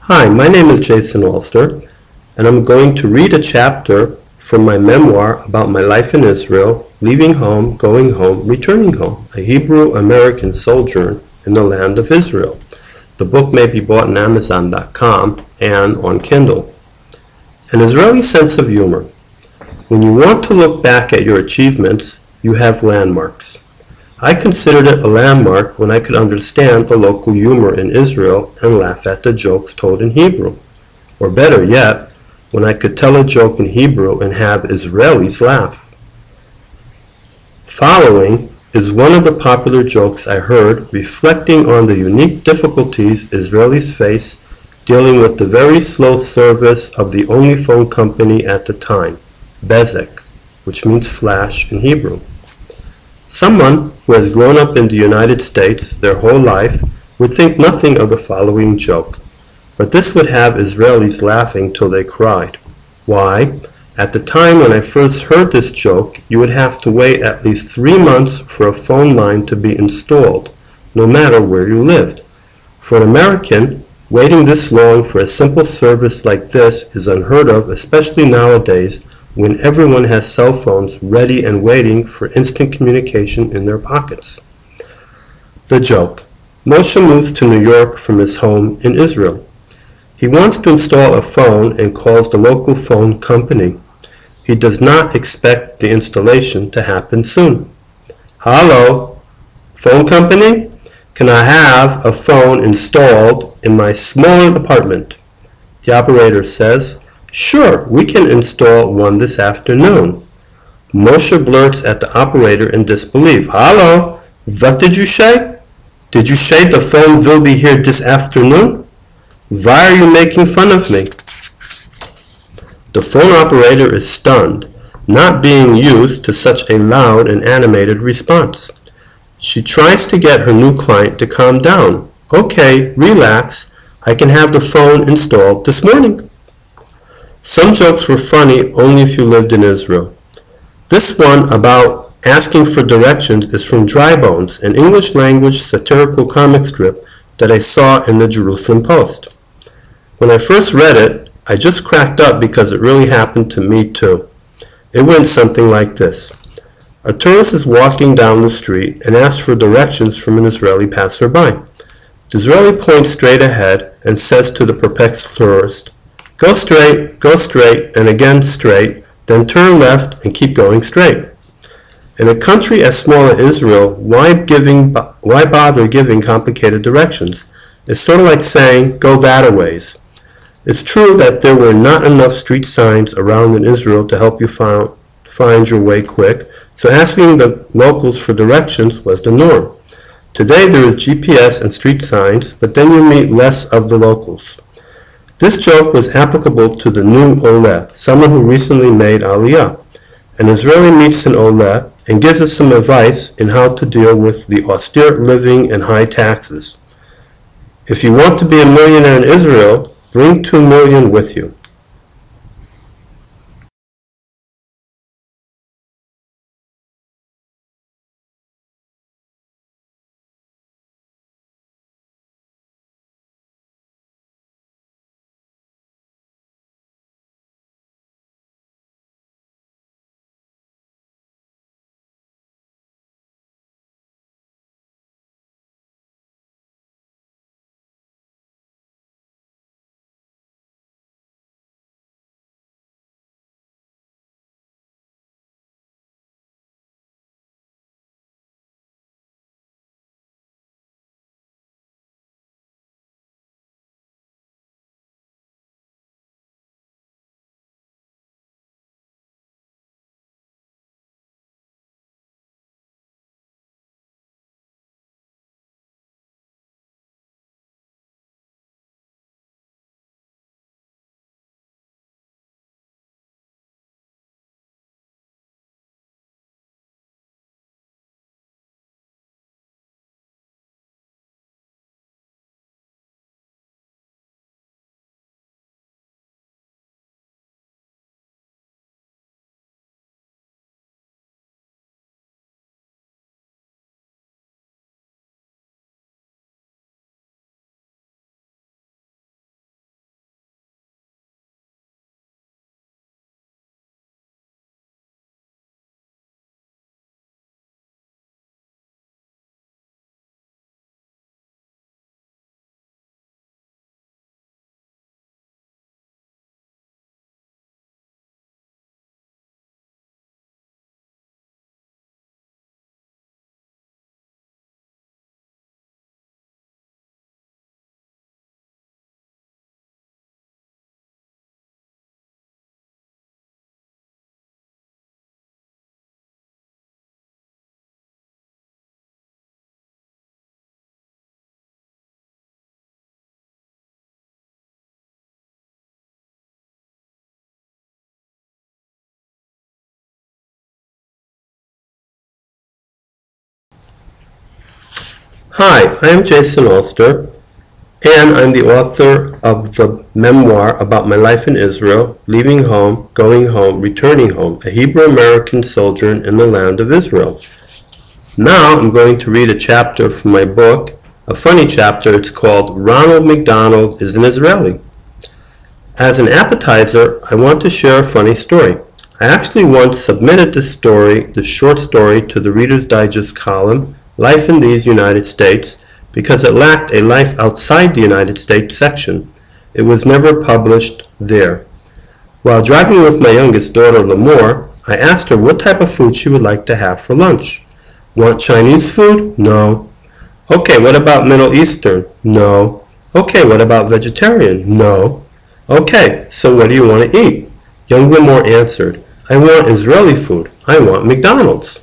Hi, my name is Jason Alster, and I'm going to read a chapter from my memoir about my life in Israel, leaving home, going home, returning home, a Hebrew-American sojourn in the land of Israel. The book may be bought on Amazon.com and on Kindle. An Israeli sense of humor. When you want to look back at your achievements, you have landmarks. I considered it a landmark when I could understand the local humor in Israel and laugh at the jokes told in Hebrew. Or better yet, when I could tell a joke in Hebrew and have Israelis laugh. Following is one of the popular jokes I heard reflecting on the unique difficulties Israelis face dealing with the very slow service of the only phone company at the time, BISAC, which means flash in Hebrew. Someone who has grown up in the United States their whole life would think nothing of the following joke, but this would have Israelis laughing till they cried. Why? At the time when I first heard this joke, you would have to wait at least 3 months for a phone line to be installed, no matter where you lived. For an American, waiting this long for a simple service like this is unheard of, especially nowadays when everyone has cell phones ready and waiting for instant communication in their pockets. The joke. Moshe moves to New York from his home in Israel. He wants to install a phone and calls the local phone company. He does not expect the installation to happen soon. Hello, phone company? Can I have a phone installed in my small apartment? The operator says, "Sure, we can install one this afternoon." Moshe blurts at the operator in disbelief. "Hello, what did you say? Did you say the phone will be here this afternoon? Why are you making fun of me?" The phone operator is stunned, not being used to such a loud and animated response. She tries to get her new client to calm down. "Okay, relax. I can have the phone installed this morning." Some jokes were funny only if you lived in Israel. This one about asking for directions is from Dry Bones, an English language satirical comic strip that I saw in the Jerusalem Post. When I first read it, I just cracked up because it really happened to me too. It went something like this. A tourist is walking down the street and asks for directions from an Israeli passerby. The Israeli points straight ahead and says to the perplexed tourist, go straight, and again straight, then turn left and keep going straight." In a country as small as Israel, why bother giving complicated directions? It's sort of like saying, go that-a-ways. It's true that there were not enough street signs around in Israel to help you find your way quick, so asking the locals for directions was the norm. Today there is GPS and street signs, but then you meet less of the locals. This joke was applicable to the new Oleh, someone who recently made Aliyah. An Israeli meets an Oleh and gives us some advice in how to deal with the austere living and high taxes. If you want to be a millionaire in Israel, bring 2 million with you. Hi, I am Jason Alster, and I'm the author of the memoir about my life in Israel, leaving home, going home, returning home, a Hebrew-American sojourn in the land of Israel. Now I'm going to read a chapter from my book, a funny chapter. It's called Ronald McDonald is an Israeli. As an appetizer, I want to share a funny story. I actually once submitted this short story, to the Reader's Digest column, Life in these United States, because it lacked a Life Outside the United States section. It was never published there. While driving with my youngest daughter, Lemoore, I asked her what type of food she would like to have for lunch. Want Chinese food? No. Okay, what about Middle Eastern? No. Okay, what about vegetarian? No. Okay, so what do you want to eat? Young Lemoore answered, I want Israeli food. I want McDonald's.